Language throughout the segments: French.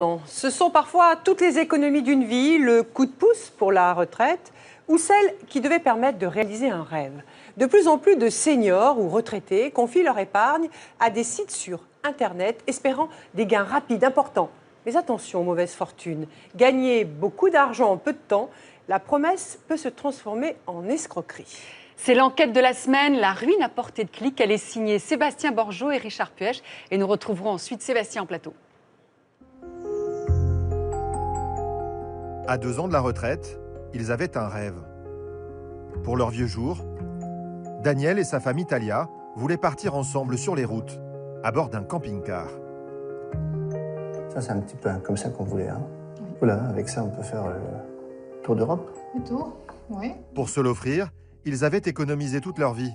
Ce sont parfois toutes les économies d'une vie, le coup de pouce pour la retraite ou celles qui devaient permettre de réaliser un rêve. De plus en plus de seniors ou retraités confient leur épargne à des sites sur Internet, espérant des gains rapides, importants. Mais attention, mauvaise fortune. Gagner beaucoup d'argent en peu de temps, la promesse peut se transformer en escroquerie. C'est l'enquête de la semaine, la ruine à portée de clic. Elle est signée Sébastien Borgeaud et Richard Puech. Et nous retrouverons ensuite Sébastien en plateau. À 2 ans de la retraite, ils avaient un rêve. Pour leurs vieux jours, Daniel et sa femme Italia voulaient partir ensemble sur les routes, à bord d'un camping-car. Ça, c'est un petit peu comme ça qu'on voulait. Hein. Oui. Voilà, avec ça, on peut faire le tour d'Europe. Le tour, oui. Pour se l'offrir, ils avaient économisé toute leur vie.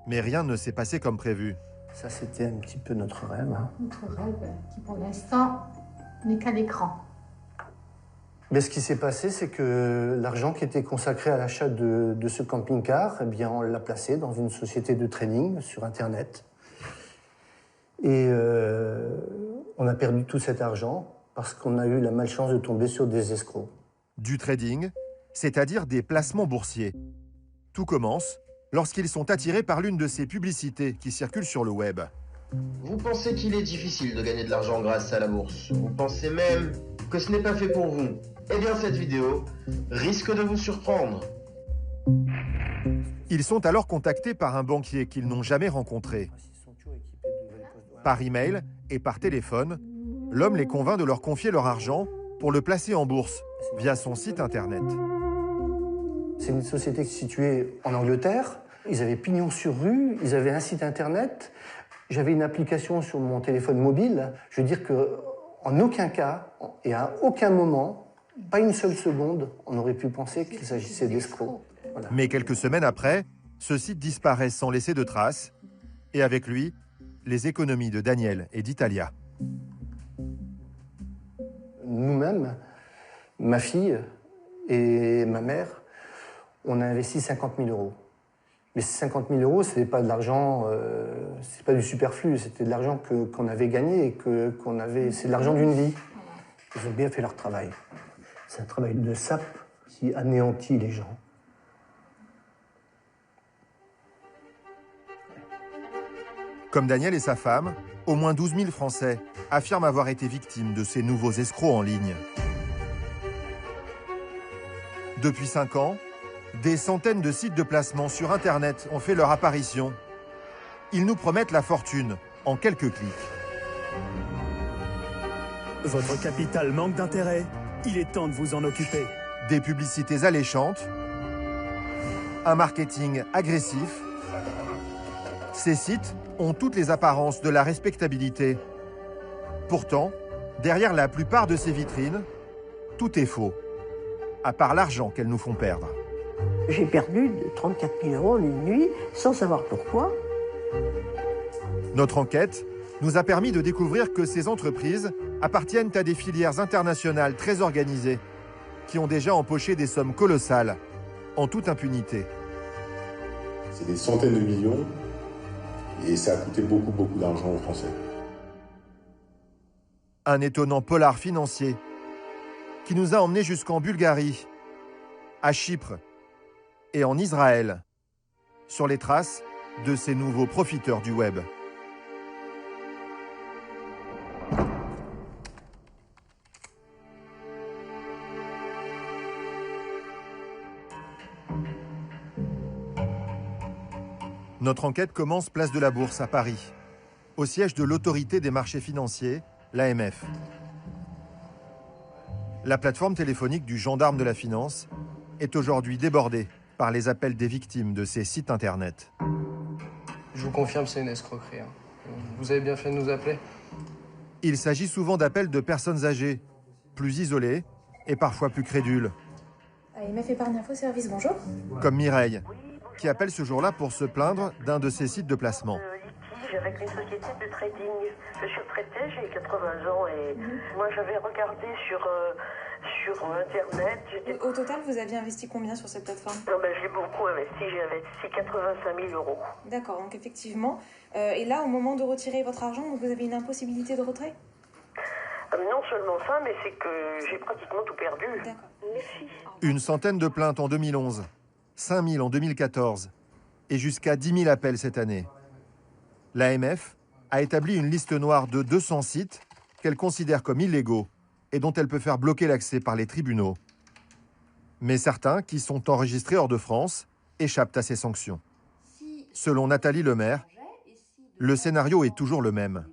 Mais rien ne s'est passé comme prévu. Ça, c'était un petit peu notre rêve. Hein. Notre rêve qui, pour l'instant, n'est qu'à l'écran. Mais ce qui s'est passé, c'est que l'argent qui était consacré à l'achat de ce camping-car, eh bien, on l'a placé dans une société de trading sur Internet. Et on a perdu tout cet argent parce qu'on a eu la malchance de tomber sur des escrocs. Du trading, c'est-à-dire des placements boursiers. Tout commence lorsqu'ils sont attirés par l'une de ces publicités qui circulent sur le web. Vous pensez qu'il est difficile de gagner de l'argent grâce à la bourse. Vous pensez même que ce n'est pas fait pour vous. Eh bien, cette vidéo risque de vous surprendre. Ils sont alors contactés par un banquier qu'ils n'ont jamais rencontré. Par email et par téléphone, l'homme les convainc de leur confier leur argent pour le placer en bourse via son site internet. C'est une société située en Angleterre. Ils avaient pignon sur rue, ils avaient un site internet. J'avais une application sur mon téléphone mobile. Je veux dire qu'en aucun cas et à aucun moment, pas une seule seconde, on aurait pu penser qu'il s'agissait d'escrocs. Voilà. Mais quelques semaines après, ce site disparaît sans laisser de traces. Et avec lui, les économies de Daniel et d'Italia. Nous-mêmes, ma fille et ma mère, on a investi 50 000 euros. Mais ces 50 000 euros, ce n'est pas de l'argent, c'est pas du superflu, c'était de l'argent qu'on avait gagné et qu'on avait. C'est de l'argent d'une vie. Ils ont bien fait leur travail. C'est un travail de sape qui anéantit les gens. Comme Daniel et sa femme, au moins 12 000 Français affirment avoir été victimes de ces nouveaux escrocs en ligne. Depuis 5 ans, des centaines de sites de placement sur Internet ont fait leur apparition. Ils nous promettent la fortune en quelques clics. Votre capital manque d'intérêt. Il est temps de vous en occuper. Des publicités alléchantes, un marketing agressif. Ces sites ont toutes les apparences de la respectabilité. Pourtant, derrière la plupart de ces vitrines, tout est faux, à part l'argent qu'elles nous font perdre. J'ai perdu 34 000 euros en une nuit, sans savoir pourquoi. Notre enquête nous a permis de découvrir que ces entreprises appartiennent à des filières internationales très organisées, qui ont déjà empoché des sommes colossales, en toute impunité. C'est des centaines de millions, et ça a coûté beaucoup d'argent aux Français. Un étonnant polar financier qui nous a emmenés jusqu'en Bulgarie, à Chypre et en Israël, sur les traces de ces nouveaux profiteurs du web. Notre enquête commence place de la Bourse à Paris, au siège de l'autorité des marchés financiers, l'AMF. La plateforme téléphonique du gendarme de la finance est aujourd'hui débordée par les appels des victimes de ces sites internet. Je vous confirme, c'est une escroquerie. Vous avez bien fait de nous appeler. Il s'agit souvent d'appels de personnes âgées, plus isolées et parfois plus crédules. AMF Épargne Info Service, bonjour. Comme Mireille, qui appelle ce jour-là pour se plaindre d'un de ces sites de placement. Litige avec une société de trading. Je suis retraitée, j'ai 80 ans et moi j'avais regardé sur Internet. Au total, vous aviez investi combien sur cette plateforme? J'ai beaucoup investi, j'ai investi 85 000 euros. D'accord, donc effectivement. Et là, au moment de retirer votre argent, vous avez une impossibilité de retrait? Non seulement ça, mais c'est que j'ai pratiquement tout perdu. Merci. Une centaine de plaintes en 2011, 5 000 en 2014 et jusqu'à 10 000 appels cette année. L'AMF a établi une liste noire de 200 sites qu'elle considère comme illégaux et dont elle peut faire bloquer l'accès par les tribunaux. Mais certains, qui sont enregistrés hors de France, échappent à ces sanctions. Selon Nathalie Lemaire, le scénario est toujours le même.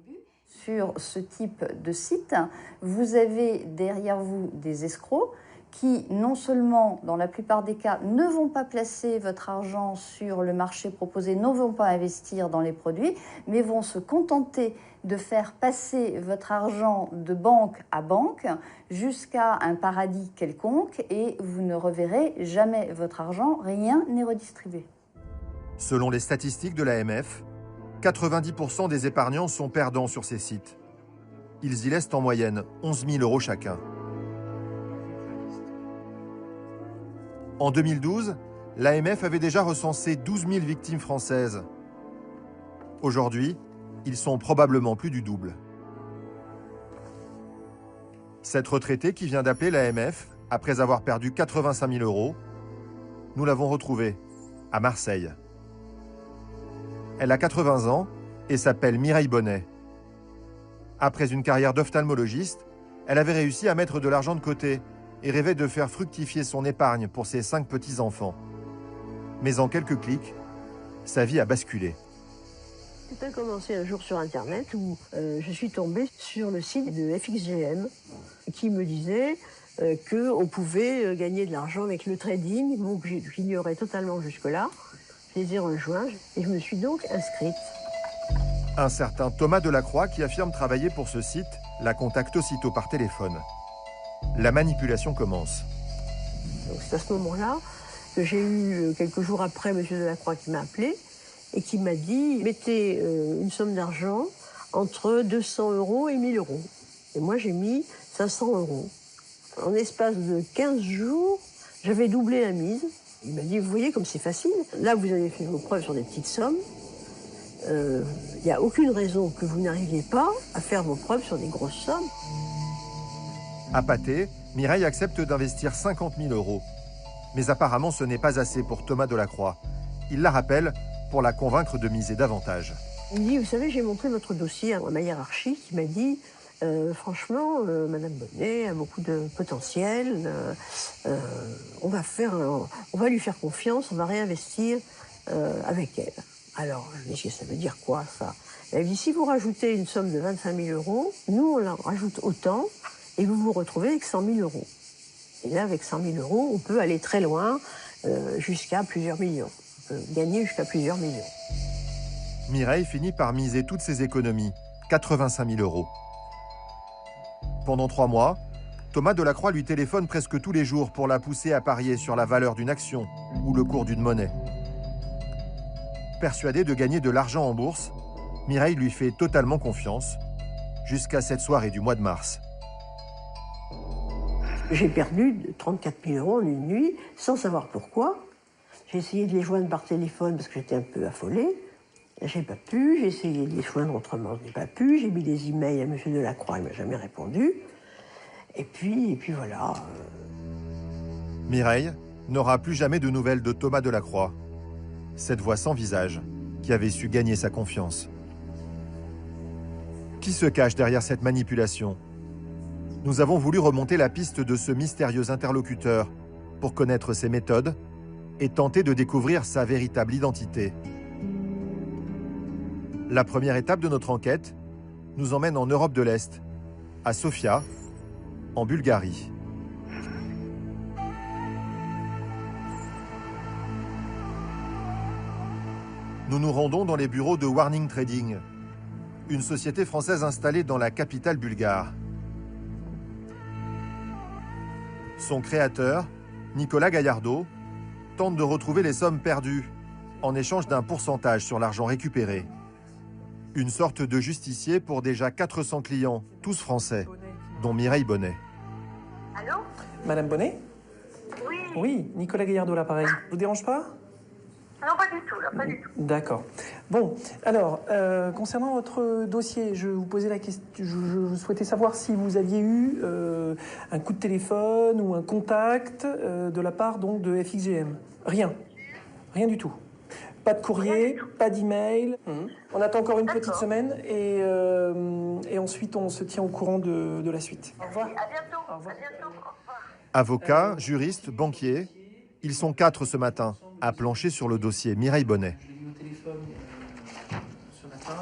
Sur ce type de site, vous avez derrière vous des escrocs qui, non seulement, dans la plupart des cas, ne vont pas placer votre argent sur le marché proposé, ne vont pas investir dans les produits, mais vont se contenter de faire passer votre argent de banque à banque jusqu'à un paradis quelconque et vous ne reverrez jamais votre argent, rien n'est redistribué. Selon les statistiques de l'AMF, 90% des épargnants sont perdants sur ces sites. Ils y laissent en moyenne 11 000 € chacun. En 2012, l'AMF avait déjà recensé 12 000 victimes françaises. Aujourd'hui, ils sont probablement plus du double. Cette retraitée qui vient d'appeler l'AMF, après avoir perdu 85 000 €, nous l'avons retrouvée à Marseille. Elle a 80 ans et s'appelle Mireille Bonnet. Après une carrière d'ophtalmologiste, elle avait réussi à mettre de l'argent de côté et rêvait de faire fructifier son épargne pour ses 5 petits-enfants. Mais en quelques clics, sa vie a basculé. Tout a commencé un jour sur Internet où je suis tombée sur le site de FXGM qui me disait qu'on pouvait gagner de l'argent avec le trading, mot que j'ignorais totalement jusque-là. Je les ai rejoints et je me suis donc inscrite. Un certain Thomas Delacroix, qui affirme travailler pour ce site, la contacte aussitôt par téléphone. La manipulation commence. Donc c'est à ce moment-là que j'ai eu, quelques jours après, M. Delacroix qui m'a appelé et qui m'a dit « Mettez une somme d'argent entre 200 € et 1 000 €. Et moi, j'ai mis 500 €. En espace de 15 jours, j'avais doublé la mise. Il m'a dit « Vous voyez comme c'est facile. Là, vous avez fait vos preuves sur des petites sommes. Il n'y a aucune raison que vous n'arriviez pas à faire vos preuves sur des grosses sommes. » Appâtée, Mireille accepte d'investir 50 000 €. Mais apparemment, ce n'est pas assez pour Thomas Delacroix. Il la rappelle pour la convaincre de miser davantage. Il me dit « Vous savez, j'ai montré votre dossier à ma hiérarchie qui m'a dit franchement, Madame Bonnet a beaucoup de potentiel. On va lui faire confiance, on va réinvestir avec elle. » Alors, je me dis, ça veut dire quoi, ça? Elle me dit, si vous rajoutez une somme de 25 000 €, nous, on la rajoute autant, et vous vous retrouvez avec 100 000 €. Et là, avec 100 000 €, on peut aller très loin, jusqu'à plusieurs millions. On peut gagner jusqu'à plusieurs millions. Mireille finit par miser toutes ses économies, 85 000 €. Pendant 3 mois, Thomas Delacroix lui téléphone presque tous les jours pour la pousser à parier sur la valeur d'une action ou le cours d'une monnaie. Persuadée de gagner de l'argent en bourse, Mireille lui fait totalement confiance, jusqu'à cette soirée du mois de mars. J'ai perdu 34 000 € en une nuit, sans savoir pourquoi. J'ai essayé de les joindre par téléphone parce que j'étais un peu affolée. J'ai pas pu, j'ai essayé de les joindre autrement, je n'ai pas pu. J'ai mis des emails à M. Delacroix, il ne m'a jamais répondu. Et puis voilà. Mireille n'aura plus jamais de nouvelles de Thomas Delacroix. Cette voix sans visage qui avait su gagner sa confiance. Qui se cache derrière cette manipulation? Nous avons voulu remonter la piste de ce mystérieux interlocuteur pour connaître ses méthodes et tenter de découvrir sa véritable identité. La première étape de notre enquête nous emmène en Europe de l'Est, à Sofia, en Bulgarie. Nous nous rendons dans les bureaux de Warning Trading, une société française installée dans la capitale bulgare. Son créateur, Nicolas Gaillardeau, tente de retrouver les sommes perdues en échange d'un pourcentage sur l'argent récupéré. Une sorte de justicier pour déjà 400 clients, tous français, dont Mireille Bonnet. Allô? Madame Bonnet? Oui. Oui, Nicolas Gaillardeau, l'appareil. Je vous dérange pas? Non, pas du tout, là, pas du tout. D'accord. Bon, alors, concernant votre dossier, je vous posais la question, je souhaitais savoir si vous aviez eu un coup de téléphone ou un contact de la part donc de FXGM. Rien. Rien du tout. Pas de courrier, pas d'email. On attend encore une petite semaine et ensuite on se tient au courant de la suite. Au revoir. À bientôt. Au revoir. À bientôt. Au revoir. Avocats, juristes, banquiers, ils sont 4 ce matin à plancher sur le dossier. Mireille Bonnet. Je l'ai eu au téléphone ce matin.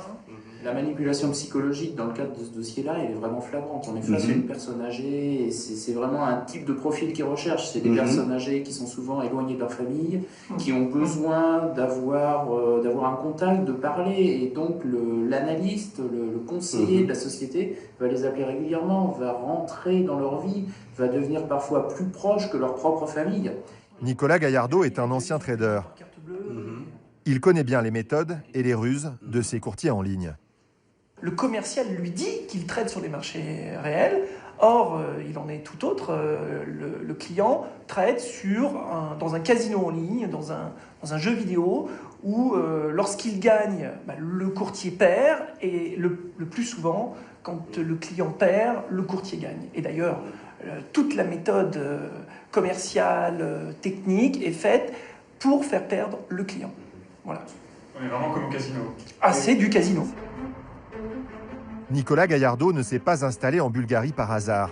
La manipulation psychologique dans le cadre de ce dossier-là, elle est vraiment flagrante. On est face à une personne âgée et c'est vraiment un type de profil qu'ils recherchent. C'est des personnes âgées qui sont souvent éloignées de leur famille, qui ont besoin d'avoir un contact, de parler. Et donc l'analyste, le conseiller de la société va les appeler régulièrement, va rentrer dans leur vie, va devenir parfois plus proche que leur propre famille. Nicolas Gaillardeau est un ancien trader. Il connaît bien les méthodes et les ruses de ces courtiers en ligne. Le commercial lui dit qu'il trade sur les marchés réels. Or, il en est tout autre. Le client trade dans un casino en ligne, dans un jeu vidéo, où lorsqu'il gagne, le courtier perd. Et le plus souvent, quand le client perd, le courtier gagne. Et d'ailleurs, toute la méthode commerciale, technique est faite pour faire perdre le client. Voilà. On est vraiment comme au casino. Ah, c'est du casino. Nicolas Gaillardeau ne s'est pas installé en Bulgarie par hasard.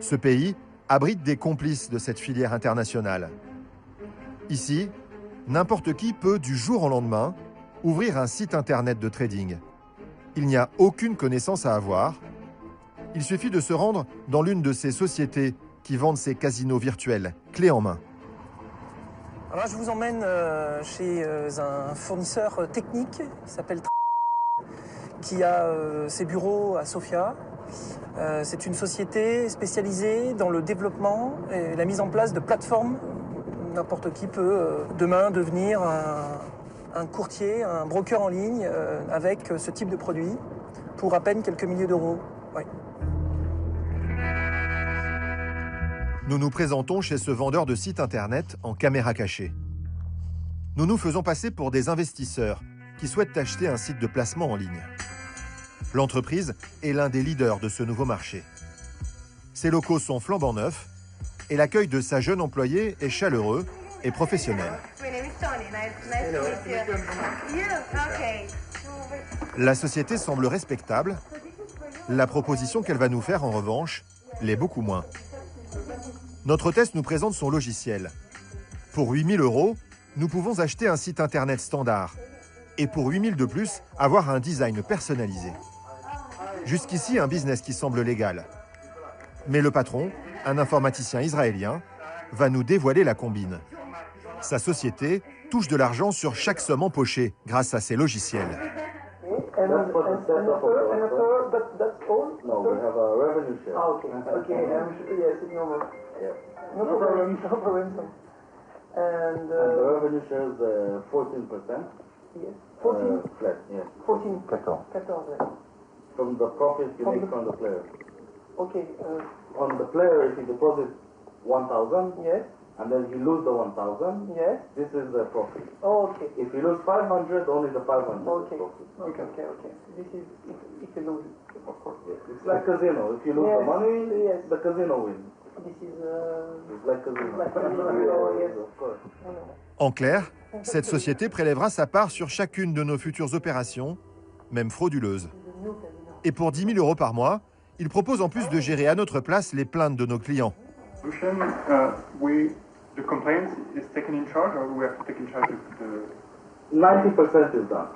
Ce pays abrite des complices de cette filière internationale. Ici, n'importe qui peut, du jour au lendemain, ouvrir un site internet de trading. Il n'y a aucune connaissance à avoir. Il suffit de se rendre dans l'une de ces sociétés qui vendent ces casinos virtuels, clés en main. Alors, je vous emmène chez un fournisseur technique qui s'appelle qui a ses bureaux à Sofia. C'est une société spécialisée dans le développement et la mise en place de plateformes. N'importe qui peut demain devenir un courtier, un broker en ligne avec ce type de produit pour à peine quelques milliers d'euros. Oui. Nous nous présentons chez ce vendeur de sites internet en caméra cachée. Nous nous faisons passer pour des investisseurs qui souhaitent acheter un site de placement en ligne. L'entreprise est l'un des leaders de ce nouveau marché. Ses locaux sont flambant neufs et l'accueil de sa jeune employée est chaleureux et professionnel. La société semble respectable. La proposition qu'elle va nous faire, en revanche, l'est beaucoup moins. Notre hôtesse nous présente son logiciel. Pour 8 000 €, nous pouvons acheter un site internet standard. Et pour 8 000 de plus, avoir un design personnalisé. Jusqu'ici, un business qui semble légal. Mais le patron, un informaticien israélien, va nous dévoiler la combine. Sa société touche de l'argent sur chaque somme empochée grâce à ses logiciels. And the revenue share is 14%. Yes. 14? Flat, yes. 14. 14. 14. From the profit you make from the player. Okay. On the player, if he deposits 1,000, yes, and then he lose the 1,000, yes, this is the profit. Oh, okay. If he lose 500, only the 500 okay. is profit. Okay. This is if you lose, of course. Yes. It's like casino. If you lose the money, the casino wins. This is it's like casino. Yes, of course. En clair, cette société prélèvera sa part sur chacune de nos futures opérations, même frauduleuses. Et pour 10 000 € par mois, il propose en plus de gérer à notre place les plaintes de nos clients. The complaint is taken in charge, or we have to take in charge of the... 90% is done.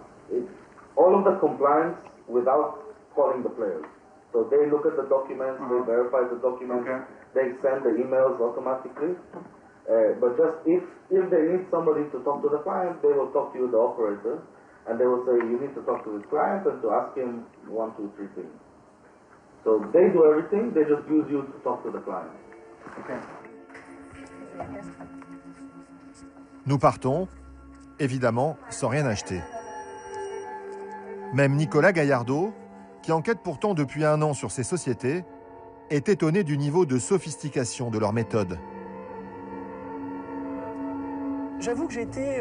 All of the compliance without calling the players. So they look at the documents, they verify the documents, they send the emails automatically. But just if they need somebody to talk to the client, they will talk to you, the operator, and they will say you need to talk to this client and to ask him 1, 2, 3 things. So they do everything, they just use you to talk to the client. Okay. Nous partons, évidemment, sans rien acheter. Même Nicolas Gaillardeau, qui enquête pourtant depuis 1 an sur ces sociétés, est étonné du niveau de sophistication de leur méthode. J'avoue que j'étais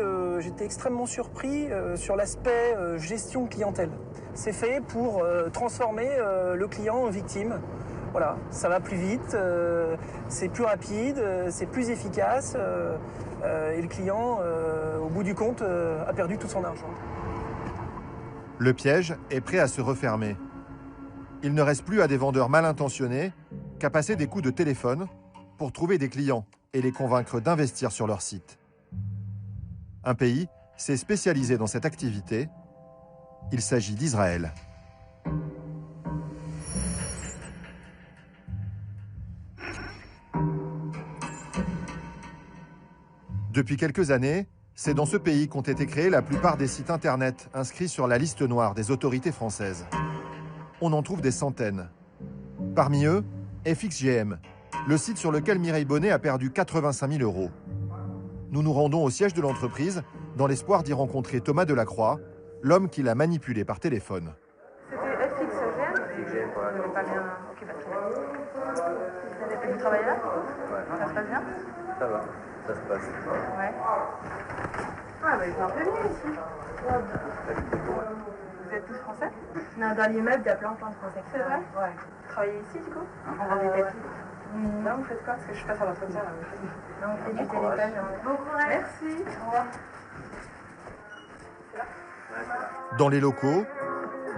extrêmement surpris sur l'aspect gestion clientèle. C'est fait pour transformer le client en victime. Voilà, ça va plus vite, c'est plus rapide, c'est plus efficace et le client, au bout du compte, a perdu tout son argent. Le piège est prêt à se refermer. Il ne reste plus à des vendeurs mal intentionnés qu'à passer des coups de téléphone pour trouver des clients et les convaincre d'investir sur leur site. Un pays s'est spécialisé dans cette activité. Il s'agit d'Israël. Depuis quelques années, c'est dans ce pays qu'ont été créés la plupart des sites internet inscrits sur la liste noire des autorités françaises. On en trouve des centaines. Parmi eux, FXGM, le site sur lequel Mireille Bonnet a perdu 85 000 €. Nous nous rendons au siège de l'entreprise dans l'espoir d'y rencontrer Thomas Delacroix, l'homme qui l'a manipulé par téléphone. C'était FXGM. FXGM, voilà. Vous n'avez pas bien... Ok, bah, très bien. Vous avez fait du travail là? Ouais. Ça se passe bien? Ça va, ça se passe. Ouais. Ah, bah, il fait un peu mieux ici. Vous êtes tous français? Non, dans l'immeuble, il y a plein de français. C'est vrai? Ouais. Vous travaillez ici, du coup? On vend des tapis. Non, vous faites quoi? Parce que je suis pas sur l'entretien, là. Non, on fait du téléphone. Bon courage. Merci. Au revoir. Dans les locaux,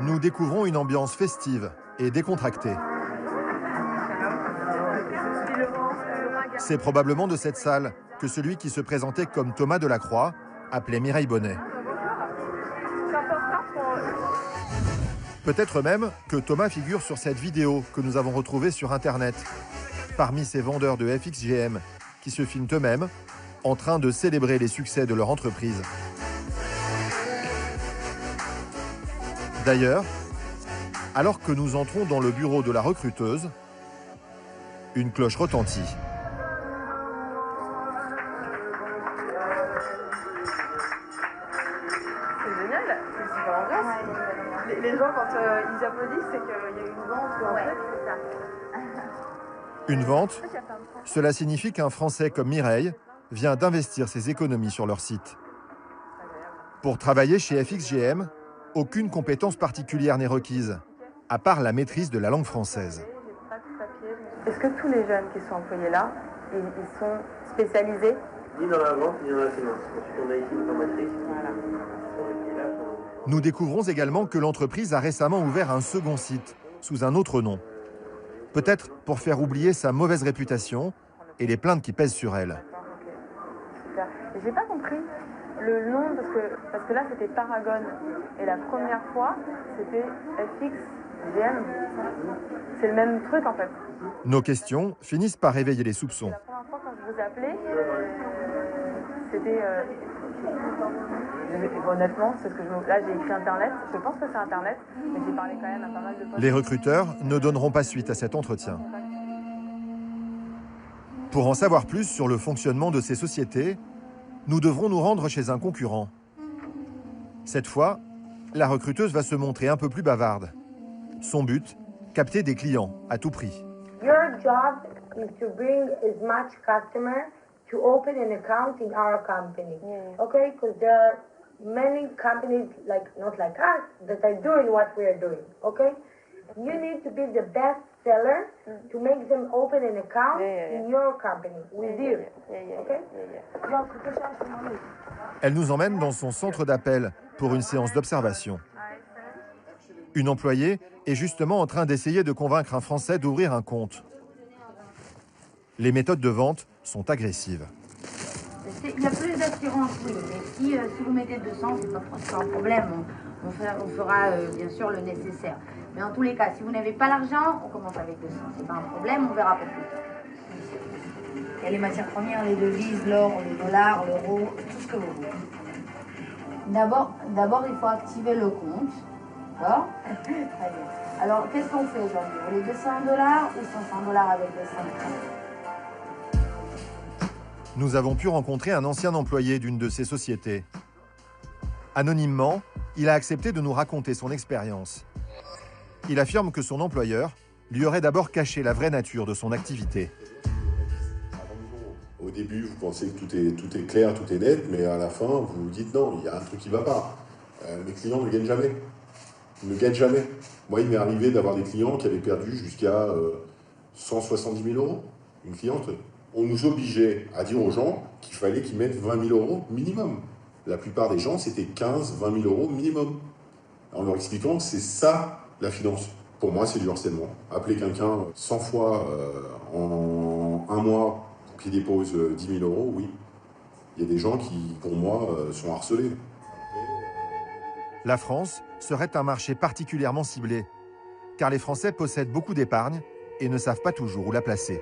nous découvrons une ambiance festive et décontractée. C'est probablement de cette salle que celui qui se présentait comme Thomas Delacroix appelait Mireille Bonnet. Peut-être même que Thomas figure sur cette vidéo que nous avons retrouvée sur Internet, parmi ces vendeurs de FXGM qui se filment eux-mêmes en train de célébrer les succès de leur entreprise. D'ailleurs, alors que nous entrons dans le bureau de la recruteuse, une cloche retentit. C'est génial, c'est une super ambiance. Les gens, quand ils applaudissent, c'est qu'il y a une vente ou un truc, c'est ça. Une vente, cela signifie qu'un Français comme Mireille vient d'investir ses économies sur leur site. Pour travailler chez FXGM, aucune compétence particulière n'est requise, à part la maîtrise de la langue française. Est-ce que tous les jeunes qui sont employés là, ils sont spécialisés? Ni dans la vente, ni dans la finance. Ensuite, on a ici une formatrice. Voilà. Nous découvrons également que l'entreprise a récemment ouvert un second site, sous un autre nom. Peut-être pour faire oublier sa mauvaise réputation et les plaintes qui pèsent sur elle. Super. J'ai pas compris le nom, parce que là c'était Paragon. Et la première fois, c'était FXGM. C'est le même truc en fait. Nos questions finissent par réveiller les soupçons. La première fois quand je vous ai appelé, c'était... Honnêtement, c'est ce que là j'ai écrit Internet. Je pense que c'est Internet, mais j'ai parlé quand même à pas mal de postes. Les recruteurs ne donneront pas suite à cet entretien. Pour en savoir plus sur le fonctionnement de ces sociétés, nous devrons nous rendre chez un concurrent. Cette fois, la recruteuse va se montrer un peu plus bavarde. Son but, capter des clients à tout prix. Your job is to bring as much customer to open an account in our company. Okay? Because there are many companies not like us that are doing what we are doing. Okay? You need to be the best seller to make them open an account in your company with you. Okay? Elle nous emmène dans son centre d'appel pour une séance d'observation. Une employée est justement en train d'essayer de convaincre un Français d'ouvrir un compte. Les méthodes de vente sont agressives. Il y a plus d'assurance, oui, mais si vous mettez 200, c'est pas un problème. On fera bien sûr le nécessaire. Mais en tous les cas, si vous n'avez pas l'argent, on commence avec 200. C'est pas un problème, on verra pour plus. Il y a les matières premières, les devises, l'or, le dollar, l'euro, tout ce que vous voulez. D'abord, il faut activer le compte. D'accord? Très bien. Alors, qu'est-ce qu'on fait aujourd'hui? Vous voulez 200 $ ou 500 $ avec les 5 francs? Nous avons pu rencontrer un ancien employé d'une de ces sociétés. Anonymement, il a accepté de nous raconter son expérience. Il affirme que son employeur lui aurait d'abord caché la vraie nature de son activité. Au Au début, vous pensez que tout est clair, tout est net, mais à la fin, vous vous dites non, il y a un truc qui ne va pas. Mes clients ne gagnent jamais. Ils ne gagnent jamais. Moi, il m'est arrivé d'avoir des clients qui avaient perdu jusqu'à 170 000 euros. Une cliente, on nous obligeait à dire aux gens qu'il fallait qu'ils mettent 20 000 euros minimum. La plupart des gens, c'était 15 000, 20 000 euros minimum. En leur expliquant que c'est ça, la finance. Pour moi, c'est du harcèlement. Appeler quelqu'un 100 fois en un mois pour qu'il dépose 10 000 euros, oui. Il y a des gens qui, pour moi, sont harcelés. La France serait un marché particulièrement ciblé, car les Français possèdent beaucoup d'épargne et ne savent pas toujours où la placer.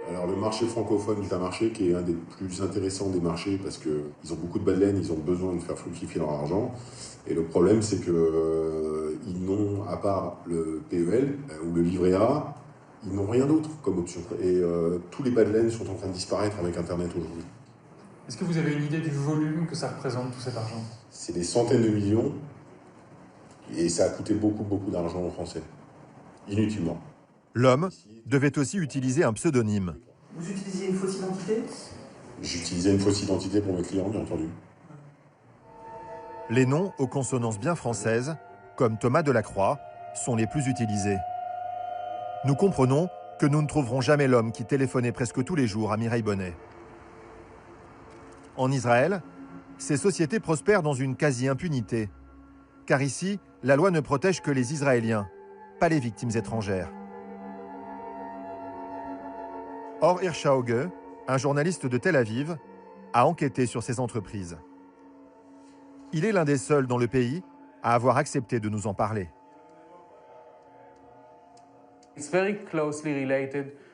Alors le marché francophone est un marché qui est un des plus intéressants des marchés parce qu'ils ont beaucoup de bas de laine, ils ont besoin de faire fructifier leur argent. Et le problème, c'est qu'ils n'ont, à part le PEL ou le livret A, ils n'ont rien d'autre comme option. Et tous les bas de laine sont en train de disparaître avec Internet aujourd'hui. Est-ce que vous avez une idée du volume que ça représente, tout cet argent? C'est des centaines de millions et ça a coûté beaucoup d'argent aux Français. Inutilement. L'homme devait aussi utiliser un pseudonyme. Vous utilisiez une fausse identité? J'utilisais une fausse identité pour mes clients, bien entendu. Les noms aux consonances bien françaises, comme Thomas Delacroix, sont les plus utilisés. Nous comprenons que nous ne trouverons jamais l'homme qui téléphonait presque tous les jours à Mireille Bonnet. En Israël, ces sociétés prospèrent dans une quasi-impunité, car ici, la loi ne protège que les Israéliens, pas les victimes étrangères. Or Hirschauge, un journaliste de Tel Aviv, a enquêté sur ces entreprises. Il est l'un des seuls dans le pays à avoir accepté de nous en parler.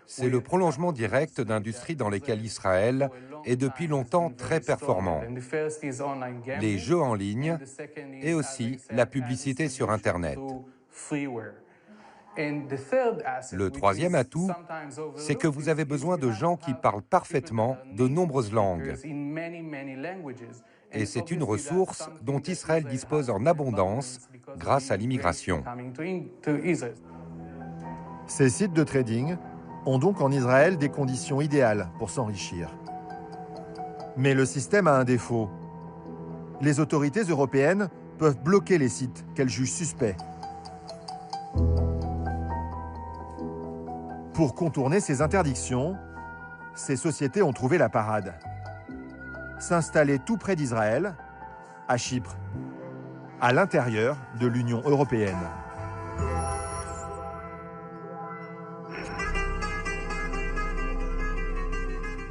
C'est le prolongement direct d'industries dans lesquelles Israël est depuis longtemps très performant. Les jeux en ligne et aussi la publicité sur Internet. Le troisième atout, c'est que vous avez besoin de gens qui parlent parfaitement de nombreuses langues. Et c'est une ressource dont Israël dispose en abondance grâce à l'immigration. Ces sites de trading ont donc en Israël des conditions idéales pour s'enrichir. Mais le système a un défaut. Les autorités européennes peuvent bloquer les sites qu'elles jugent suspects. Pour contourner ces interdictions, ces sociétés ont trouvé la parade. S'installer tout près d'Israël, à Chypre, à l'intérieur de l'Union européenne.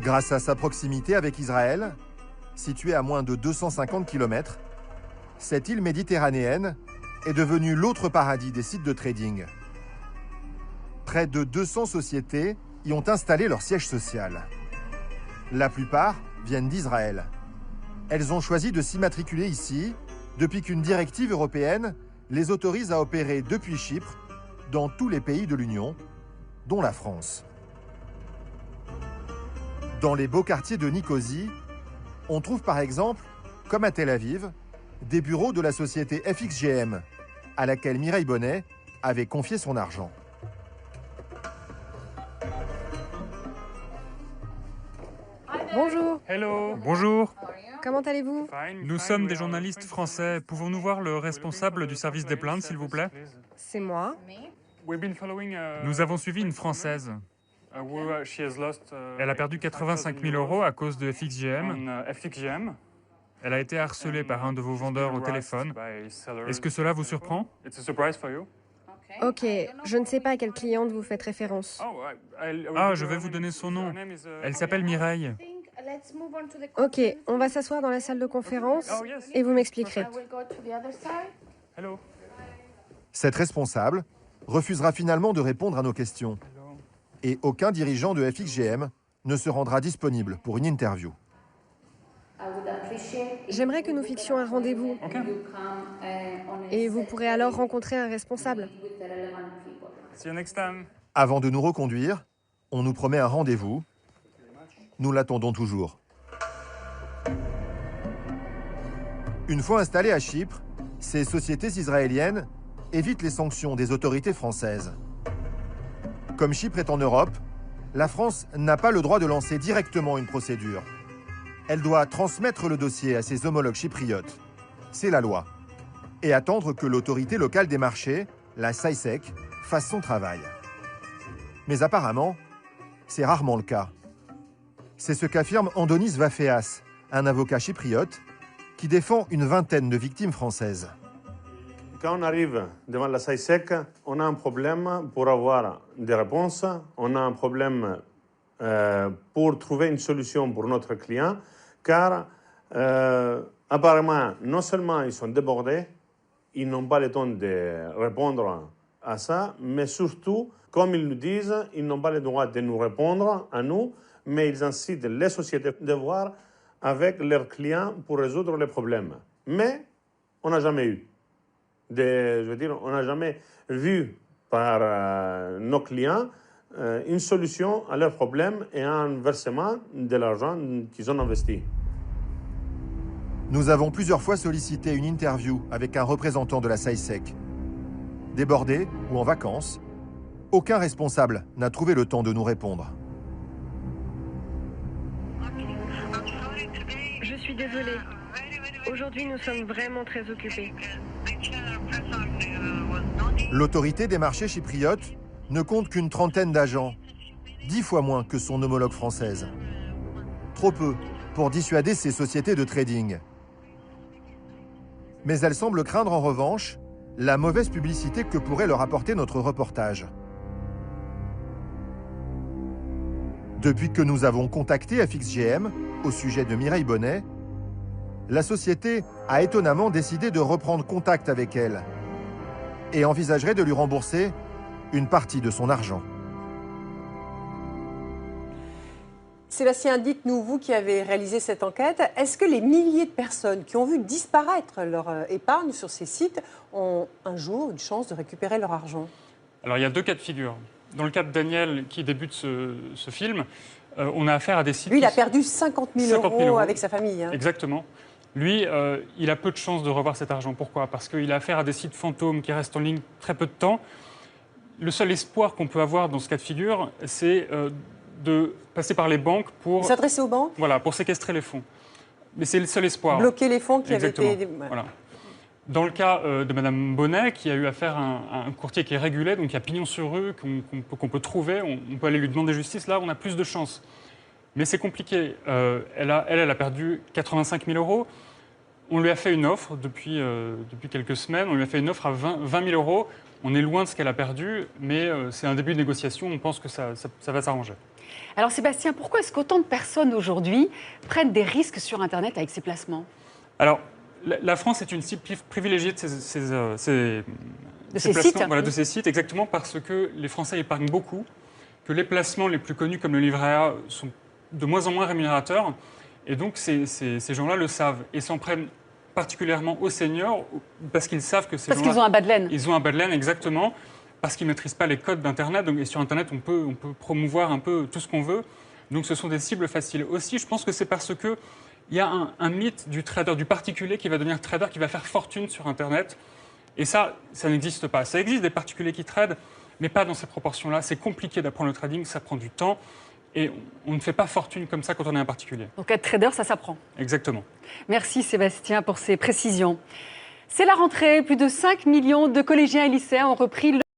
Grâce à sa proximité avec Israël, située à moins de 250 km, cette île méditerranéenne est devenue l'autre paradis des sites de trading. Près de 200 sociétés y ont installé leur siège social. La plupart viennent d'Israël. Elles ont choisi de s'immatriculer ici depuis qu'une directive européenne les autorise à opérer depuis Chypre dans tous les pays de l'Union, dont la France. Dans les beaux quartiers de Nicosie, on trouve par exemple, comme à Tel Aviv, des bureaux de la société FXGM, à laquelle Mireille Bonnet avait confié son argent. Bonjour. Hello. Bonjour. Comment allez-vous? Nous sommes des journalistes français. Pouvons-nous voir le responsable du service des plaintes, s'il vous plaît? C'est moi. Nous avons suivi une Française. Elle a perdu 85 000 euros à cause de FXGM. Elle a été harcelée par un de vos vendeurs au téléphone. Est-ce que cela vous surprend? Ok, je ne sais pas à quelle cliente vous faites référence. Ah, je vais vous donner son nom. Elle s'appelle Mireille. Ok, on va s'asseoir dans la salle de conférence et vous m'expliquerez. Cette responsable refusera finalement de répondre à nos questions. Et aucun dirigeant de FXGM ne se rendra disponible pour une interview. J'aimerais que nous fixions un rendez-vous. Et vous pourrez alors rencontrer un responsable. Avant de nous reconduire, on nous promet un rendez-vous. Nous l'attendons toujours. Une fois installées à Chypre, ces sociétés israéliennes évitent les sanctions des autorités françaises. Comme Chypre est en Europe, la France n'a pas le droit de lancer directement une procédure. Elle doit transmettre le dossier à ses homologues chypriotes. C'est la loi. Et attendre que l'autorité locale des marchés, la SAISEC, fasse son travail. Mais apparemment, c'est rarement le cas. C'est ce qu'affirme Andonis Vafeas, un avocat chypriote qui défend une vingtaine de victimes françaises. Quand on arrive devant la SAISEC, on a un problème pour avoir des réponses, on a un problème pour trouver une solution pour notre client, car apparemment, non seulement ils sont débordés, ils n'ont pas le temps de répondre à ça, mais surtout, comme ils nous disent, ils n'ont pas le droit de nous répondre à nous, mais ils incitent les sociétés de voir avec leurs clients pour résoudre les problèmes. Mais on n'a jamais eu. On n'a jamais vu par nos clients une solution à leurs problèmes et un versement de l'argent qu'ils ont investi. Nous avons plusieurs fois sollicité une interview avec un représentant de la SAISEC. Débordé ou en vacances, aucun responsable n'a trouvé le temps de nous répondre. Je suis désolée. Aujourd'hui, nous sommes vraiment très occupés. L'autorité des marchés chypriotes ne compte qu'une trentaine d'agents, 10 fois moins que son homologue française. Trop peu pour dissuader ces sociétés de trading. Mais elle semble craindre en revanche la mauvaise publicité que pourrait leur apporter notre reportage. Depuis que nous avons contacté FXGM au sujet de Mireille Bonnet, la société a étonnamment décidé de reprendre contact avec elle et envisagerait de lui rembourser une partie de son argent. Sébastien, dites-nous, vous qui avez réalisé cette enquête, est-ce que les milliers de personnes qui ont vu disparaître leur épargne sur ces sites ont un jour une chance de récupérer leur argent? Alors il y a deux cas de figure. Dans le cas de Daniel qui débute ce film, on a affaire à des sites... Lui, il a perdu 50 000 euros avec sa famille. Hein. Exactement. Lui, il a peu de chances de revoir cet argent. Pourquoi? Parce qu'il a affaire à des sites fantômes qui restent en ligne très peu de temps. Le seul espoir qu'on peut avoir dans ce cas de figure, c'est de passer par les banques pour... S'adresser aux banques? Voilà, pour séquestrer les fonds. Mais c'est le seul espoir. Bloquer les fonds qui Exactement. avaient été... Voilà. Dans le cas de Mme Bonnet, qui a eu affaire à un courtier qui est régulé, donc il y a pignon sur rue, qu'on peut trouver, on peut aller lui demander justice, là on a plus de chance. Mais c'est compliqué. Elle a perdu 85 000 euros. On lui a fait une offre depuis quelques semaines, on lui a fait une offre à 20 000 euros. On est loin de ce qu'elle a perdu, mais c'est un début de négociation, on pense que ça va s'arranger. Alors Sébastien, pourquoi est-ce qu'autant de personnes aujourd'hui prennent des risques sur Internet avec ces placements? Alors, la France est une cible privilégiée de ces placements, sites. Voilà, de ces sites, exactement parce que les Français épargnent beaucoup, que les placements les plus connus comme le livret A sont de moins en moins rémunérateurs, et donc ces gens-là le savent et s'en prennent particulièrement aux seniors parce qu'ils savent que ces gens-là... Parce qu'ils ont un bas de laine. Ils ont un bas de laine, exactement, parce qu'ils ne maîtrisent pas les codes d'Internet. Et sur Internet, on peut promouvoir un peu tout ce qu'on veut. Donc ce sont des cibles faciles. Aussi, je pense que c'est parce que il y a un mythe du trader, du particulier qui va devenir trader, qui va faire fortune sur Internet. Et ça n'existe pas. Ça existe des particuliers qui tradent, mais pas dans ces proportions-là. C'est compliqué d'apprendre le trading, ça prend du temps. Et on ne fait pas fortune comme ça quand on est un particulier. Donc être trader, ça s'apprend. Exactement. Merci Sébastien pour ces précisions. C'est la rentrée. Plus de 5 millions de collégiens et lycéens ont repris le